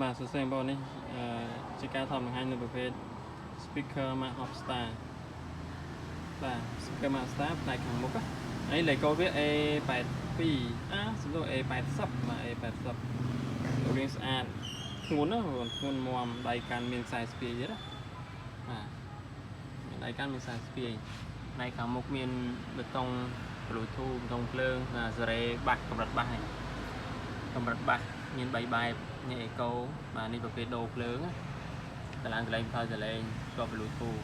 បាទសរសេរបងនេះជាការថតបង្ហាញនៅប្រភេទ speaker Mac Hopstar បាទ speaker Mac Hopstar ផ្នែកខាងមុខនេះលេខកូដវា A82 សំដៅ A80 បាទ A80 រូបរាងស្អាតធ្ងន់ណាបងធ្ងន់មាំដៃកាន់មានខ្សែស្ពាយទៀតណាបាទមានដៃកាន់មានខ្សែស្ពាយផ្នែកខាងមុខមានបេតុង Bluetooth បេតុងភ្លើងសេរីបាសកម្រិតបាសនេះកម្រិតបាសមាន3បែបនេះអេកូបាទនេះប្រភេទដូរភ្លើងតឡើងកន្លែងផ្សាយសលេងជាប់ Bluetooth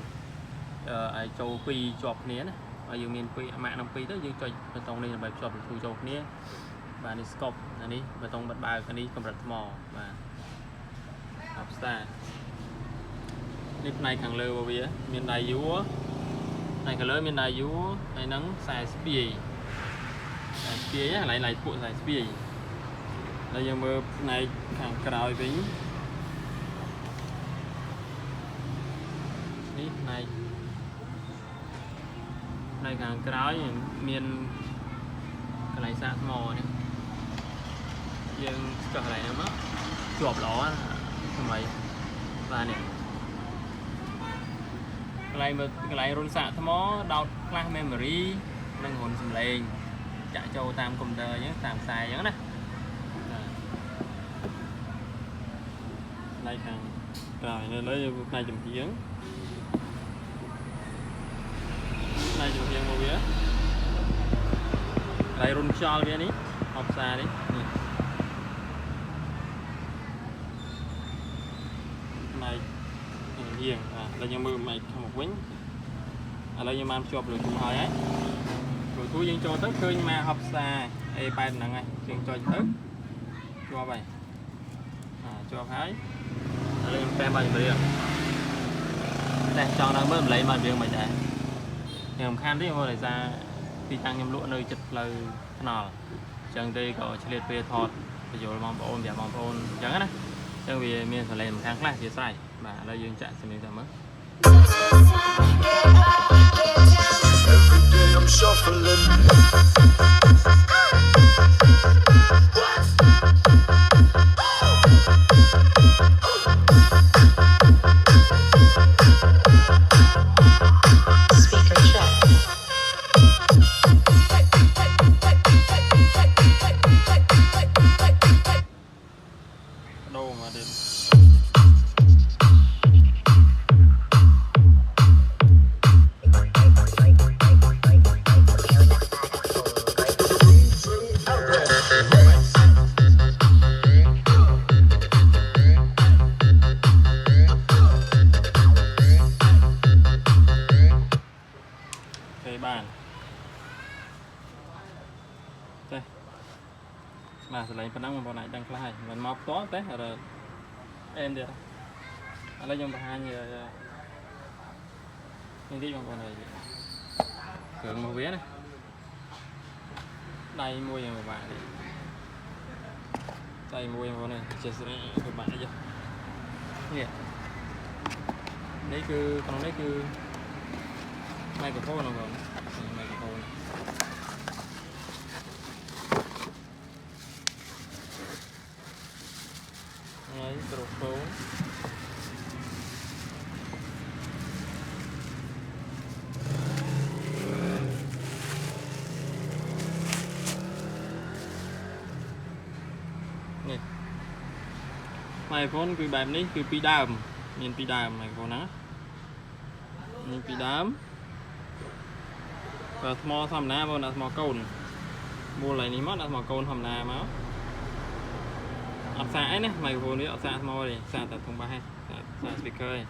ឲ្យចូល2ជាប់គ្នាណាហើយយើងមាន2អាម៉ាក់នឹង2ទៅយើងចុចបេតុងនេះដើម្បីភ្ជាប់ Bluetooth ចូលគ្នាបាទនេះ scope អានេះបេតុងបិទបើកនេះកម្រិតថ្មបាទ Hopstar នេះផ្នែកខាងលើរបស់វាមានដៃយួរផ្នែកខាងលើមានដៃយួរហើយនឹងខ្សែស្ពាយណាកន្លែងឡៃពួកខ្សែស្ពាយហើយយើងមើលផ្នែកខាងក្រោយវិញនេះផ្នែកខាងក្រោយមានកន្លែងសាកថ្មនេះយើងចុះកន្លែងហ្នឹងមកជាប់ល្អថ្មីបាទនេះកន្លែងរុនសាកថ្មដោតខ្លះ memory និងរុនសំឡេងចាក់ចូលតាមកុំព្យូទ័រអញ្ចឹងតាមខ្សែអញ្ចឹងណាផ្នែកខាងក្រោយនៅលើផ្នែកចំហៀងមកវាកន្លែងរុនខ្យល់វានេះHopstarនេះផ្នែកចំហៀងឥឡូវយើងមើលផ្នែកខាងមុខវិញឥឡូវយើងបានភ្ជាប់ Bluetooth ហើយ Bluetooth យើងចូលទៅឃើញមក Hopstar A8 ហ្នឹងហើយយើងចុចទៅជាប់ហើយជាប់ហើយឥឡូវខ្ញុំតាមបាយចម្រៀងតែចង់ដល់មើលម្លេះមករៀងមិនដែរខ្ញុំសំខាន់ទេមកដោយសារទីតាំងខ្ញុំលក់នៅចិត្តផ្លូវថ្នល់អញ្ចឹងទេក៏ឆ្លៀតពេលថតបញ្យល់បងប្អូនប្រាប់បងប្អូនអញ្ចឹងណាអញ្ចឹងវាមានសលេងសំខាន់ខ្លះជាស្រ័យបាទឥឡូវយើងចាក់សំឡេងទៅមើលI'm shufflingបានចេះបាទសលេងប៉ុណ្ណឹងបងប្អូនអាចដឹងខ្លះហើយមិនមកផ្ទាល់ទេអេមទៀតឥឡូវខ្ញុំបង្ហាញនេះតិចបងប្អូនហើយគ្រឿងមកវាណាដៃមួយយ៉ាងពិបាកនេះដៃមួយបងប្អូននេះចេះស្រីពិបាកនេះនេះគឺក្នុងនេះគឺម៉ៃក្រូហ្វូនបងប្អូនម៉ៃក្រូហ្វូនហើយក្រូហ្វូននេះម៉ៃក្រូហ្វូនគឺបែបនេះគឺពីដើមមានពីដើមម៉ៃក្រូហ្វូនហ្នឹងនេះពីដើមបើថ្មធម្មតាបងដាក់ថ្មកូនមូលហើយនេះមកដាក់ថ្មកូនធម្មតាមកអត់សាកអីណាម៉ៃក្រូហ្វូននេះអត់សាកថ្មទេសាកតែធំបាសទេសាក speaker ឯង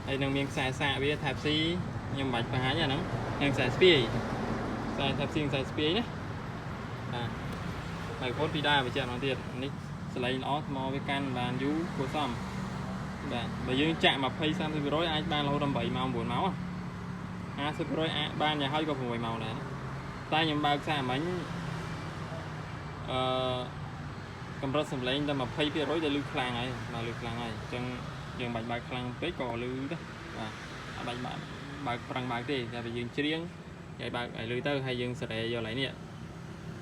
ហើយនឹងមានខ្សែសាកវា Type C ខ្ញុំមិនបាច់បង្ហាញអាហ្នឹងនឹងខ្សែស្ពាយខ្សែ Type C ខ្សែស្ពាយណាម៉ៃក្រូហ្វូនពីដើមបញ្ជាក់ម្ដងទៀតនេះសលេងល្អថ្មវាកាន់បានយូរគួរសមបាទបើយើងចាក់20-30% អាចបានរហូតដល់8ម៉ោង9ម៉ោង50% អាចបានយ៉ាងហើយក៏6ម៉ោងដែរតែខ្ញុំបើកសារមិញកម្រិតសំឡេងតែ20%ដែលលឺខ្លាំងហើយបាទលឺខ្លាំងហើយអញ្ចឹងយើងបាច់បើកខ្លាំងពេកក៏លឺដែរបាទអត់បាច់បើកប្រឹងបើកទេតែបើយើងច្រៀង vậy bạn phải lưới tới hay dương sẽ để vô lại nè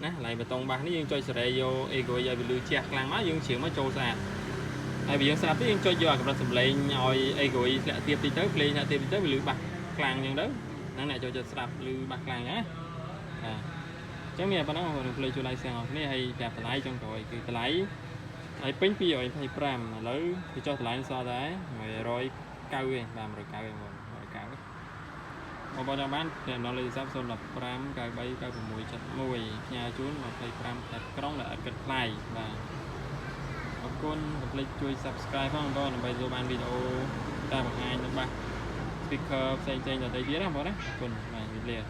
nè lại bê tông bạc ní dương chơi sợi vô ego giờ bị lừa chẹt làng má dương chuyển mới trâu sạt ai bị dương sạp tí dương chơi giờ gặp ra sầm lệ nhồi ego sẽ tiếp đi tới play sẽ tiếp đi tới bị lừa bạc làng nhân đó nãy này cho sạp lừa bạc làng nhá chắc mẹ bạn nói mình play cho lại xem này hay đẹp lại trong rồi cứ lại ai pin pi rồi hay pram mà lỡ thì cho lại so đấy rồi cao về làm rồi cao về rồi cao mà bao nhiêu bán thì nó lấy giáp son là pram cao bay cao của mùi chặt mùi nhà chú mà play pram thật cái là cực lại và con play chui subscribe không con bây giờ ban video ta bằng 2 đến 3 speaker xây là thấy biết không đó con này liền